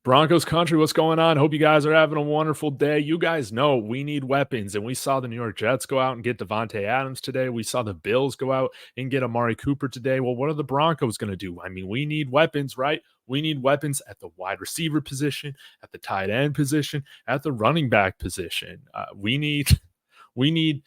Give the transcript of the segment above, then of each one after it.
Broncos country, what's going on? Hope you guys are having a wonderful day. You guys know we need weapons, and we saw the New York Jets go out and get Davante Adams today. We saw the Bills go out and get Amari Cooper today. Well, what are the Broncos going to do? I mean, we need weapons, right? We need weapons at the wide receiver position, at the tight end position, at the running back position. We need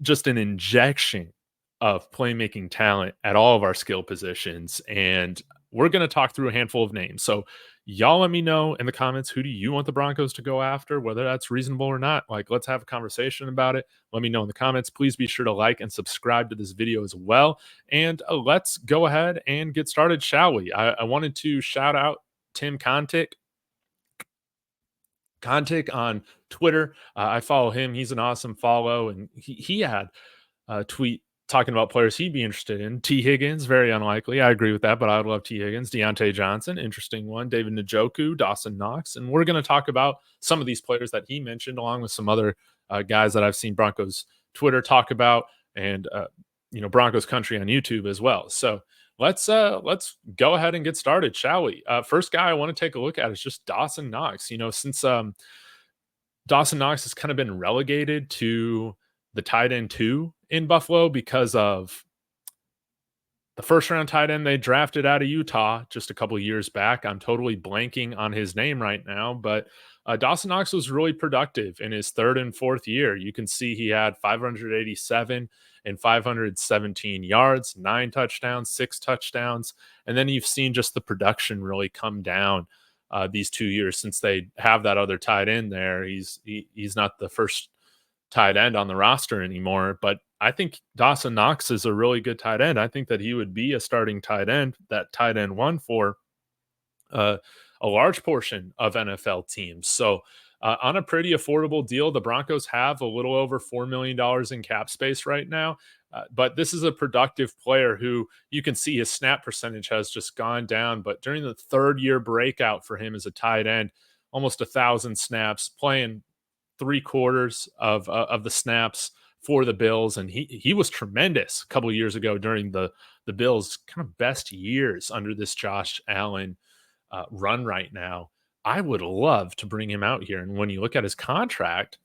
just an injection of playmaking talent at all of our skill positions. And we're going to talk through a handful of names. So, y'all let me know in the comments, who do you want the Broncos to go after, whether that's reasonable or not. Like, let's have a conversation about it. Let me know in the comments. Please be sure to like and subscribe to this video as well. And let's go ahead and get started, shall we? I wanted to shout out Tim Contick on Twitter. I follow him. He's an awesome follow. And he had a tweet talking about players he'd be interested in. T. Higgins, very unlikely. I agree with that, but I would love T. Higgins. Diontae Johnson, interesting one. David Njoku, Dawson Knox. And we're going to talk about some of these players that he mentioned, along with some other guys that I've seen Broncos Twitter talk about, and Broncos country on YouTube as well. So let's go ahead and get started, shall we? First guy I want to take a look at is just Dawson Knox. Since Dawson Knox has kind of been relegated to the tight end 2 in Buffalo because of the first round tight end they drafted out of Utah just a couple of years back. I'm totally blanking on his name right now, but Dawson Knox was really productive in his third and fourth year. You can see he had 587 and 517 yards, 9 touchdowns, 6 touchdowns. And then you've seen just the production really come down these 2 years since they have that other tight end there. He's not the first tight end on the roster anymore, but I think Dawson Knox is a really good tight end. I think that he would be a starting tight end, that tight end 1 for a large portion of NFL teams. So on a pretty affordable deal, the Broncos have a little over $4 million in cap space right now. But this is a productive player who you can see his snap percentage has just gone down. But during the third year breakout for him as a tight end, almost 1,000 snaps, playing 3/4 of the snaps for the Bills, and he was tremendous a couple of years ago during the Bills' kind of best years under this Josh Allen run right now. I would love to bring him out here, and when you look at his contract,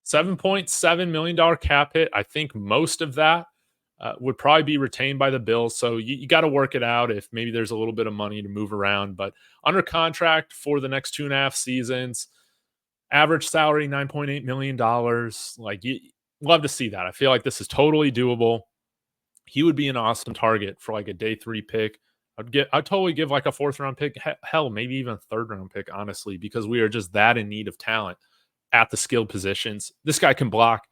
$7.7 million cap hit. I think most of that would probably be retained by the Bills, so you got to work it out if maybe there's a little bit of money to move around. But under contract for the next 2.5 seasons, average salary $9.8 million. Like, you love to see that. I feel like this is totally doable. He would be an awesome target for like a day 3 pick. I'd totally give like a 4th round pick, hell, maybe even a 3rd round pick, honestly, because we are just that in need of talent at the skill positions. This guy can block,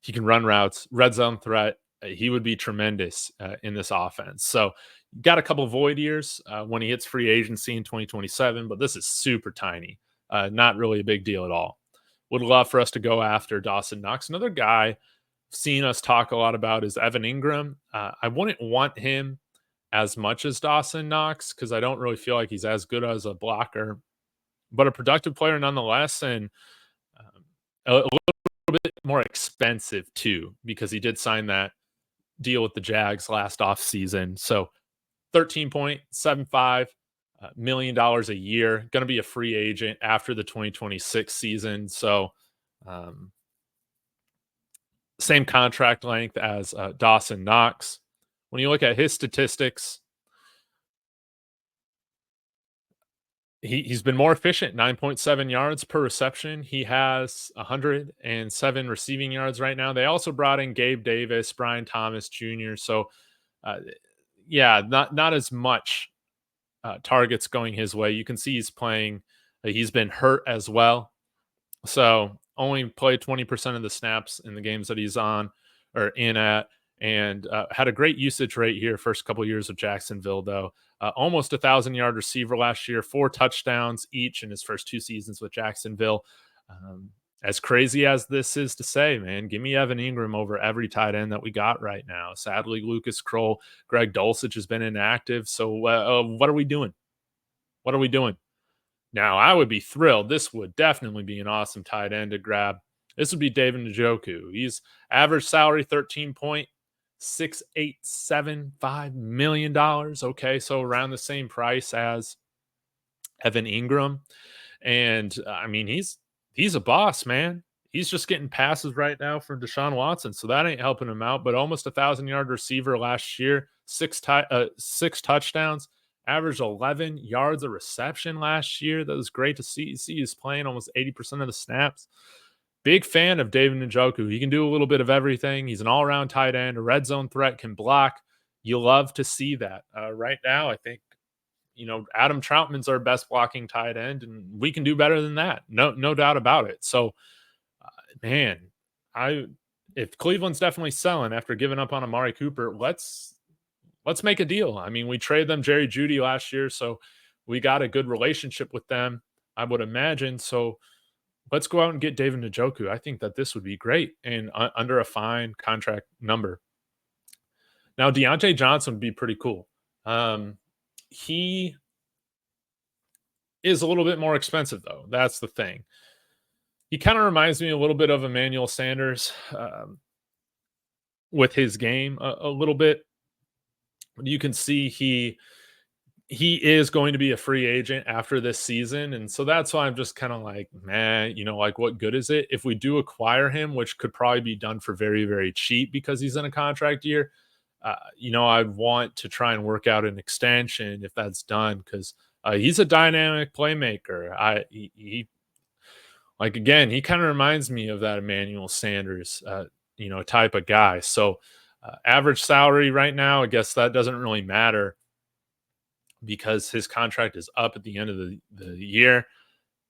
he can run routes, red zone threat. He would be tremendous in this offense. So got a couple void years when he hits free agency in 2027, but this is super tiny. Not really a big deal at all. Would love for us to go after Dawson Knox. Another guy I've seen us talk a lot about is Evan Engram. I wouldn't want him as much as Dawson Knox because I don't really feel like he's as good as a blocker, but a productive player nonetheless, and a little bit more expensive too because he did sign that deal with the Jags last offseason. So $13.75 million a year, going to be a free agent after the 2026 season. So same contract length as Dawson Knox. When you look at his statistics, he's been more efficient, 9.7 yards per reception. He has 107 receiving yards right now. They also brought in Gabe Davis, Brian Thomas Jr. So not as much targets going his way. You can see he's playing. He's been hurt as well. So only played 20% of the snaps in the games that he's on or in at, and had a great usage rate here first couple of years of Jacksonville, though. Almost 1,000-yard receiver last year, 4 touchdowns each in his first 2 seasons with Jacksonville. As crazy as this is to say, man, give me Evan Engram over every tight end that we got right now. Sadly, Lucas Kroll, Greg Dulcich has been inactive. So what are we doing? What are we doing? Now, I would be thrilled. This would definitely be an awesome tight end to grab. This would be David Njoku. He's average salary $13.6875 million. Okay, so around the same price as Evan Engram. And I mean, he's a boss, man. He's just getting passes right now from Deshaun Watson, so that ain't helping him out. But almost 1,000-yard receiver last year, six touchdowns, averaged 11 yards a reception last year. That was great to see. He's playing almost 80% of the snaps. Big fan of David Njoku. He can do a little bit of everything. He's an all-around tight end, a red zone threat, can block. You love to see that. Right now, I think Adam Troutman's our best blocking tight end, and we can do better than that. No doubt about it. So, man, I if Cleveland's definitely selling after giving up on Amari Cooper, let's make a deal. I mean, we traded them Jerry Jeudy last year, so we got a good relationship with them, I would imagine. So let's go out and get David Njoku. I think that this would be great and under a fine contract number. Now, Diontae Johnson would be pretty cool. He is a little bit more expensive, though. That's the thing. He kind of reminds me a little bit of Emmanuel Sanders with his game a little bit. You can see he is going to be a free agent after this season, and so that's why I'm just kind of like, man, like what good is it if we do acquire him, which could probably be done for very, very cheap because he's in a contract year. I want to try and work out an extension if that's done because he's a dynamic playmaker. He again, he kind of reminds me of that Emmanuel Sanders, type of guy. So average salary right now, I guess that doesn't really matter because his contract is up at the end of the year.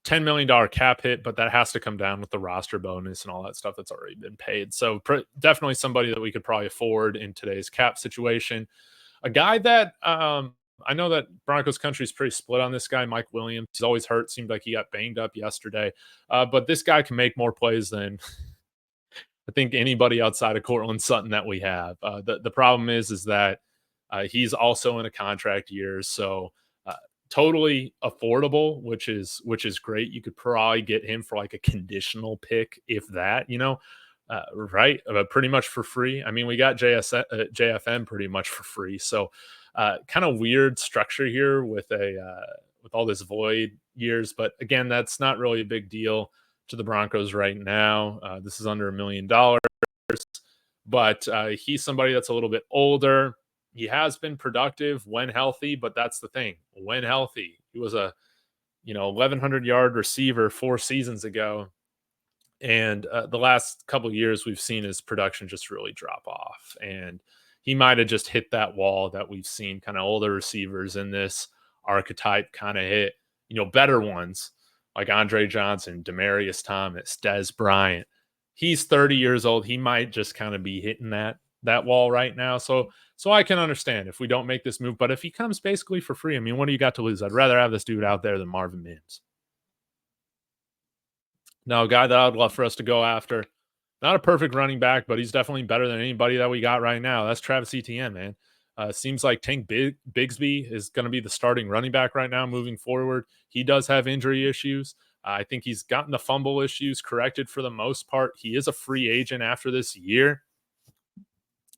$10 million cap hit, but that has to come down with the roster bonus and all that stuff that's already been paid. So definitely somebody that we could probably afford in today's cap situation. A guy that I know that Broncos country is pretty split on this guy, Mike Williams. He's always hurt. Seemed like he got banged up yesterday. But this guy can make more plays than I think anybody outside of Cortland Sutton that we have. The problem is that he's also in a contract year. So totally affordable, which is great. You could probably get him for like a conditional pick, if that, right? Pretty much for free. I mean, we got JFM pretty much for free. So kind of weird structure here with with all this void years. But again, that's not really a big deal to the Broncos right now. This is under $1 million, but he's somebody that's a little bit older. He has been productive when healthy, but that's the thing. When healthy, he was a 1,100-yard receiver 4 seasons ago, and the last couple of years we've seen his production just really drop off. And he might have just hit that wall that we've seen kind of older receivers in this archetype kind of hit. Better ones like Andre Johnson, Demaryius Thomas, Dez Bryant. He's 30 years old. He might just kind of be hitting that wall right now. So I can understand if we don't make this move. But if he comes basically for free, I mean, what do you got to lose? I'd rather have this dude out there than Marvin Mims. Now, a guy that I'd love for us to go after, not a perfect running back, but he's definitely better than anybody that we got right now. That's Travis Etienne, man. Seems like Tank Bigsby is going to be the starting running back right now moving forward. He does have injury issues. I think he's gotten the fumble issues corrected for the most part. He is a free agent after this year.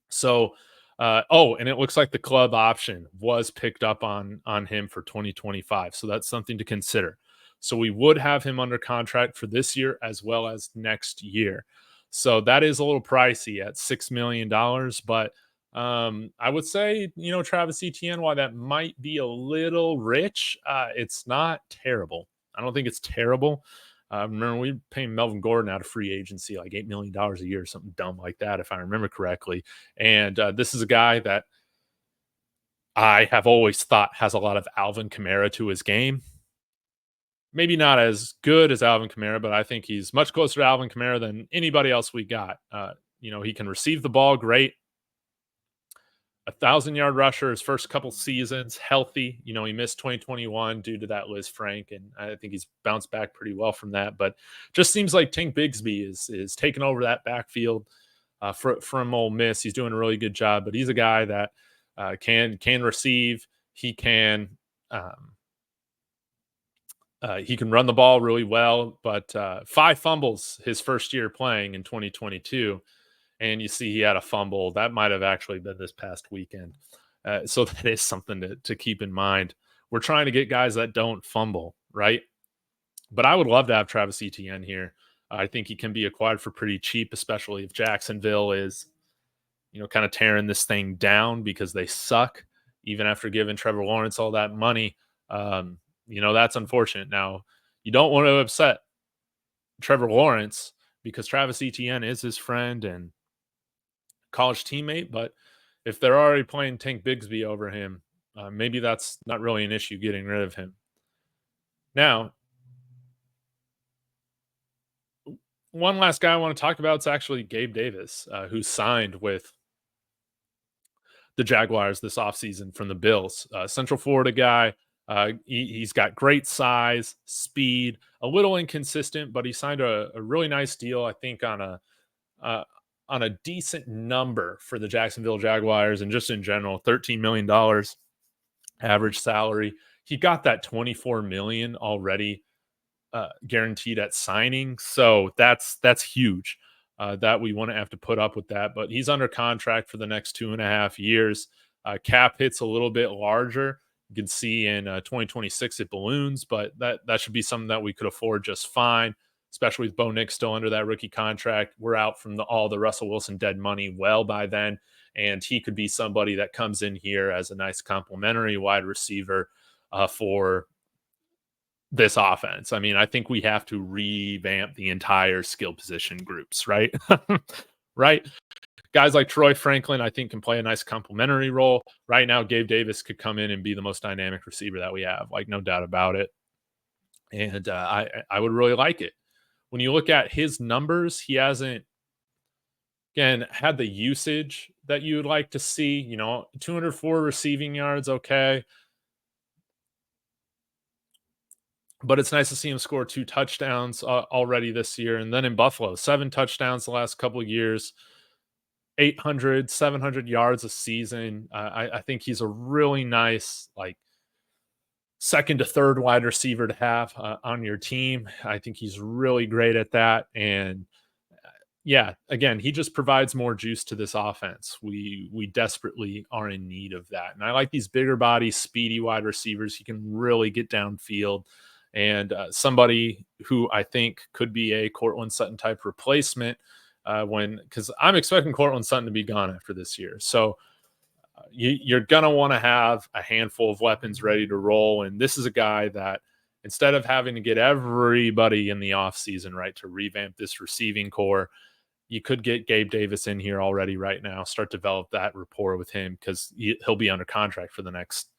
So, and it looks like the club option was picked up on him for 2025. So that's something to consider. So we would have him under contract for this year as well as next year. So that is a little pricey at $6 million. But I would say, Travis Etienne, while that might be a little rich, it's not terrible. I don't think it's terrible. Remember, we were paying Melvin Gordon out of free agency like $8 million a year, something dumb like that, if I remember correctly. And this is a guy that I have always thought has a lot of Alvin Kamara to his game. Maybe not as good as Alvin Kamara, but I think he's much closer to Alvin Kamara than anybody else we got. He can receive the ball great. 1,000-yard rusher his first couple seasons, healthy. He missed 2021 due to that Liz Frank, and I think he's bounced back pretty well from that. But just seems like Tank Bigsby is taking over that backfield from Ole Miss. He's doing a really good job, but he's a guy that can receive. He can run the ball really well, but 5 fumbles his first year playing in 2022. And you see he had a fumble. That might have actually been this past weekend. So that is something to keep in mind we're trying to get guys that don't fumble, right? But I would love to have Travis Etienne here. I think he can be acquired for pretty cheap, especially if Jacksonville is, kind of tearing this thing down because they suck, even after giving Trevor Lawrence all that money. That's unfortunate. Now, you don't want to upset Trevor Lawrence because Travis Etienne is his friend and college teammate, but if they're already playing Tank Bigsby over him, maybe that's not really an issue getting rid of him. Now, one last guy I want to talk about is actually Gabe Davis, who signed with the Jaguars this offseason from the Bills. Central Florida guy. He's got great size, speed, a little inconsistent, but he signed a really nice deal, I think, on a decent number for the Jacksonville Jaguars and just in general, $13 million average salary. He got that $24 million already guaranteed at signing, so that's huge. That we wouldn't have to put up with that, but he's under contract for the next 2.5 years. Cap hits a little bit larger. You can see in 2026 it balloons, but that should be something that we could afford just fine, especially with Bo Nix still under that rookie contract. We're out from all the Russell Wilson dead money well by then, and he could be somebody that comes in here as a nice complimentary wide receiver for this offense. I mean, I think we have to revamp the entire skill position groups, right? Right? Guys like Troy Franklin, I think, can play a nice complementary role. Right now, Gabe Davis could come in and be the most dynamic receiver that we have, like no doubt about it. And I would really like it. When you look at his numbers, he hasn't, again, had the usage that you would like to see. 204 receiving yards, okay. But it's nice to see him score 2 touchdowns already this year. And then in Buffalo, 7 touchdowns the last couple of years, 800, 700 yards a season. I think he's a really nice, second to third wide receiver to have on your team. I think he's really great at that. And yeah, again, he just provides more juice to this offense. We desperately are in need of that. And I like these bigger body, speedy wide receivers. He can really get downfield. And somebody who I think could be a Courtland Sutton type replacement because I'm expecting Courtland Sutton to be gone after this year. So you're going to want to have a handful of weapons ready to roll. And this is a guy that instead of having to get everybody in the offseason, right, to revamp this receiving core, you could get Gabe Davis in here already right now, start develop that rapport with him because he'll be under contract for the next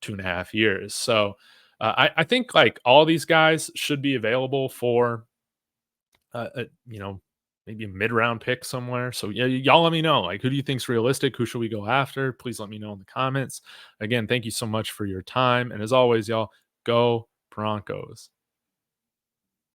2.5 years. So I think all these guys should be available for, maybe a mid-round pick somewhere. So yeah, y'all let me know. Who do you think's realistic? Who should we go after? Please let me know in the comments. Again, thank you so much for your time. And as always, y'all, go Broncos.